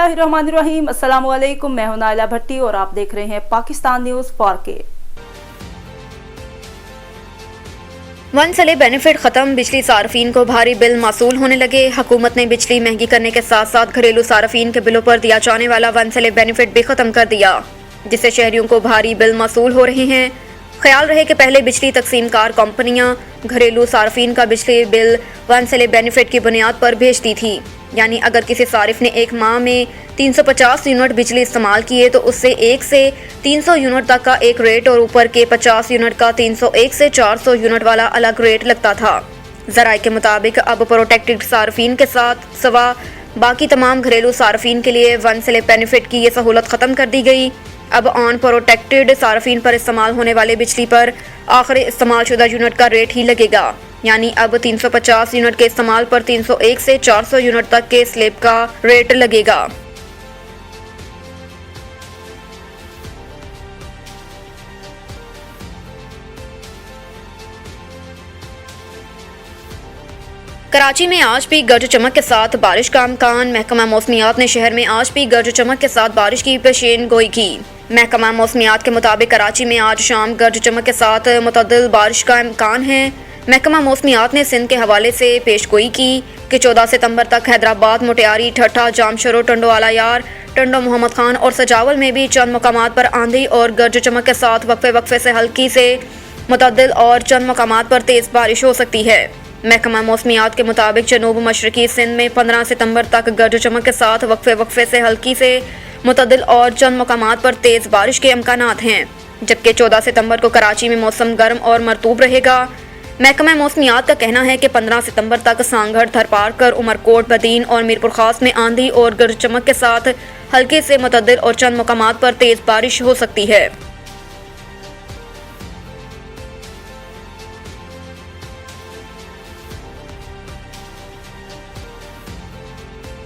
बिस्मिल्लाहिर्रहमानिर्रहीम। अस्सलाम वालेकुम। मैं हूं नाइला भट्टी और आप देख रहे हैं पाकिस्तान न्यूज़ 4K। वनसले बेनिफिट खत्म, बिजली सार्फिन को भारी बिल मासूल होने लगे। हुकूमत ने बिजली महंगी करने के साथ साथ घरेलू सार्फिन के बिलों पर दिया जाने वाला वनसले बेनिफिट भी खत्म कर दिया, जिससे शहरियों को भारी बिल मासूल हो रहे हैं। ख्याल रहे कि पहले बिजली तकसीमकार कंपनियां घरेलू सार्फिन का बिजली बिल वनसले बेनिफिट की बुनियाद पर भेजती थी, यानी अगर किसी सारिफ ने एक माह में 350 यूनिट बिजली इस्तेमाल किए तो उससे 1 से 300 यूनिट तक का एक रेट और ऊपर के 50 यूनिट का 301 से 400 यूनिट वाला अलग रेट लगता था। ज़राए के मुताबिक अब प्रोटेक्टेड सार्फिन के साथ सवा बाकी तमाम घरेलू सार्फिन के लिए वनसले बेनिफिट की ये सहूलत ख़त्म कर दी गई। अब ऑन प्रोटेक्टेड सार्फिन पर इस्तेमाल होने वाले बिजली पर आखिरी इस्तेमाल शुदा यूनिट का रेट ही लगेगा, यानी अब 350 यूनिट के इस्तेमाल पर 301 से 400 यूनिट तक के स्लैब का रेट लगेगा। कराची में आज भी गरज चमक के साथ बारिश का इम्कान। महकमा मौसमियात ने शहर में आज भी गरज चमक के साथ बारिश की पेशेन गोई की। महकमा मौसमियात के मुताबिक कराची में आज शाम गरज चमक के साथ मुतअद्दिल बारिश का इम्कान है। महकमा मौसमियात ने सिंध के हवाले से पेश गोई की कि 14 सितंबर तक हैदराबाद, मोटियारी, ठट्ठा, जामशरो, टंडो आला यार, टंडो मोहम्मद खान और सजावल में भी चंद मकामात पर आंधी और गरज चमक के साथ वक्फे वक्फे से हल्की से मुतअद्दिल और चंद मकामात पर तेज़ बारिश हो सकती है। महकमा मौसमियात के मुताबिक जनूब मशरकी सिंध में 15 सितंबर तक गरज चमक के साथ वक्फे वक्फे से हल्की से मुतअद्दिल और चंद मकामात पर तेज़ बारिश के इम्कानात हैं, जबकि 14 सितंबर को कराची में मौसम गर्म और मरतूब रहेगा। महकमा मौसमियात का कहना है कि 15 सितंबर तक सांगढ़, थरपारकर, उमरकोट, बदीन और मीरपुर खास में आंधी और गरज चमक के साथ हल्के से मुतअद्दिल और चंद मकामात पर तेज़ बारिश हो सकती है।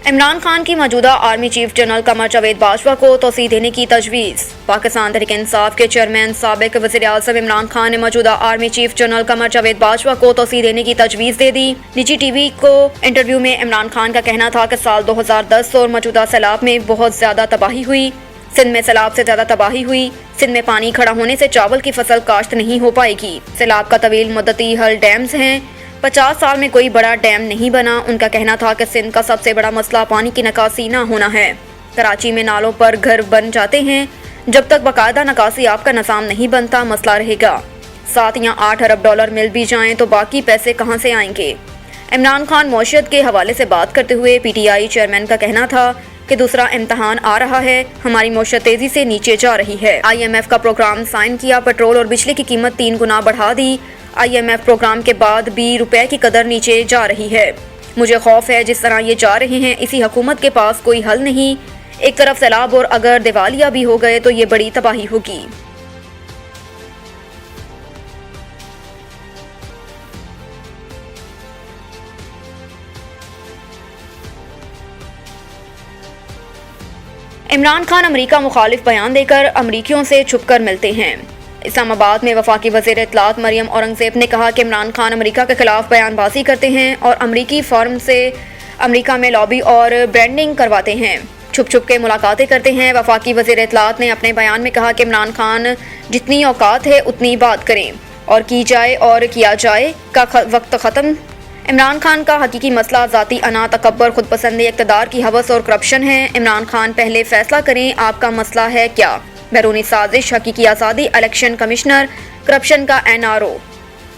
इमरान खान की मौजूदा army chief general Qamar Javed Bajwa को तौसीह देने की तजवीज़। पाकिस्तान तहरीक इंसाफ के चेयरमैन साबिक वज़ीर आज़म इमरान खान ने मौजूदा army chief general Qamar Javed Bajwa को तौसीह देने की तजवीज़ दे दी। निजी टीवी को इंटरव्यू में इमरान खान का कहना था कि साल 2010 और मौजूदा सैलाब में बहुत ज़्यादा तबाही हुई। सिंध में सैलाब से ज़्यादा तबाही हुई। सिंध में पानी खड़ा होने से चावल की फसल काश्त नहीं हो पाएगी। सैलाब का तवील मुद्दती हल डैम्स हैं। 50 साल में कोई बड़ा डैम नहीं बना। उनका कहना था कि सिंध का सबसे बड़ा मसला पानी की निकासी ना होना है। कराची में नालों पर घर बन जाते हैं, जब तक बाकायदा निकासी आपका निज़ाम नहीं बनता मसला रहेगा। 7 या 8 अरब डॉलर मिल भी जाएं तो बाकी पैसे कहां से आएंगे। इमरान खान मौशियत के हवाले से बात करते हुए PTI चेयरमैन का कहना था कि दूसरा इम्तहान आ रहा है, हमारी मौशियत तेजी से नीचे जा रही है। IMF का प्रोग्राम साइन किया, पेट्रोल और बिजली की कीमत 3 गुना बढ़ा दी। IMF प्रोग्राम के बाद भी रुपए की कदर नीचे जा रही है। मुझे खौफ है जिस तरह ये जा रहे हैं इसी हुकूमत के पास कोई हल नहीं। एक तरफ सैलाब और अगर दिवालिया भी हो गए तो ये बड़ी तबाही होगी। इमरान खान अमेरिका मुखालिफ बयान देकर अमरीकियों से छुपकर मिलते हैं। इस्लामाबाद में वफाकी वज़ीर इत्तलात मरियम औरंगज़ेब ने कहा कि इमरान खान अमेरिका के खिलाफ बयानबाजी करते हैं और अमरीकी फर्म से अमेरिका में लॉबी और ब्रांडिंग करवाते हैं, छुप छुप के मुलाकातें करते हैं। वफाकी वज़ीर इत्तलात ने अपने बयान में कहा कि इमरान खान जितनी औकात है उतनी बात करें और की जाए और किया जाए का वक्त ख़त्म। इमरान खान का हकीकी मसला ज़ाती अना, तकब्बर, खुदपसंदी, इक़्तिदार की हवस और करप्शन है। इमरान खान पहले फैसला करें आपका मसला है क्या। बैरूनी साजिश, हकीकी आज़ादी, इलेक्शन कमिश्नर, करप्शन का NRO।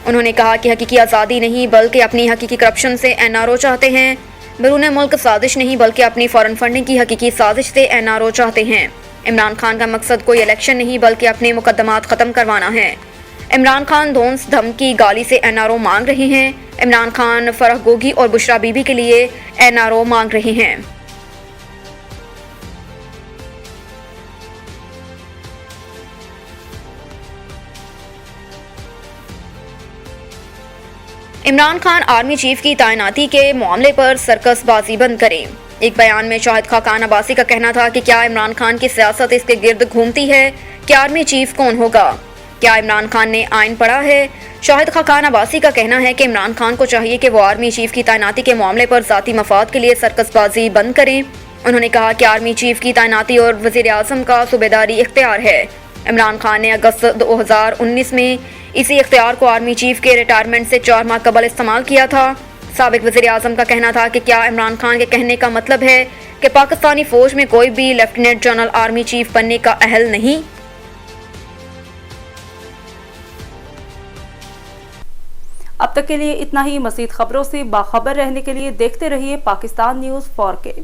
उन्होंने कहा कि हकीकी आज़ादी नहीं बल्कि अपनी हकीकी करप्शन से NRO चाहते हैं। बैरून मुल्क साजिश नहीं बल्कि अपनी फॉरेन फंडिंग की हकीकी साजिश से NRO चाहते हैं। इमरान खान का मकसद कोई इलेक्शन नहीं बल्कि अपने मुकदमात ख़त्म करवाना है। इमरान खान धौंस धमकी गाली से NRO मांग रहे हैं। इमरान खान फरह गोगी और बुशरा बीबी के लिए NRO मांग रहे हैं। इमरान खान आर्मी चीफ की तैनाती के मामले पर सर्कस बाजी बंद करें। एक बयान में शाहिद खाकान अब्बासी का कहना था कि क्या इमरान खान की सियासत इसके गिर्द घूमती है कि आर्मी चीफ कौन होगा, क्या इमरान खान ने आइन पढ़ा है। शाहिद खाकान अब्बासी का कहना है कि इमरान खान को चाहिए कि वो आर्मी चीफ की तैनाती के मामले पर ज़ाती मफाद के लिए सर्कसबाजी बंद करें। उन्होंने कहा कि आर्मी चीफ की तैनाती और वज़ीर आज़म का सूबेदारी इख्तियार है। इमरान खान ने अगस्त 2019 में इसी इख्तियार को आर्मी चीफ के रिटायरमेंट से 4 माह कबल इस्तेमाल किया था। साबिक वज़ीर आज़म का कहना था कि क्या इमरान खान के कहने का मतलब है कि पाकिस्तानी फ़ौज में कोई भी लेफ्टिनेंट जनरल आर्मी चीफ बनने का अहल नहीं। अब तक के लिए इतना ही। मज़ीद खबरों से बाखबर रहने के लिए देखते रहिए पाकिस्तान न्यूज़ 4K।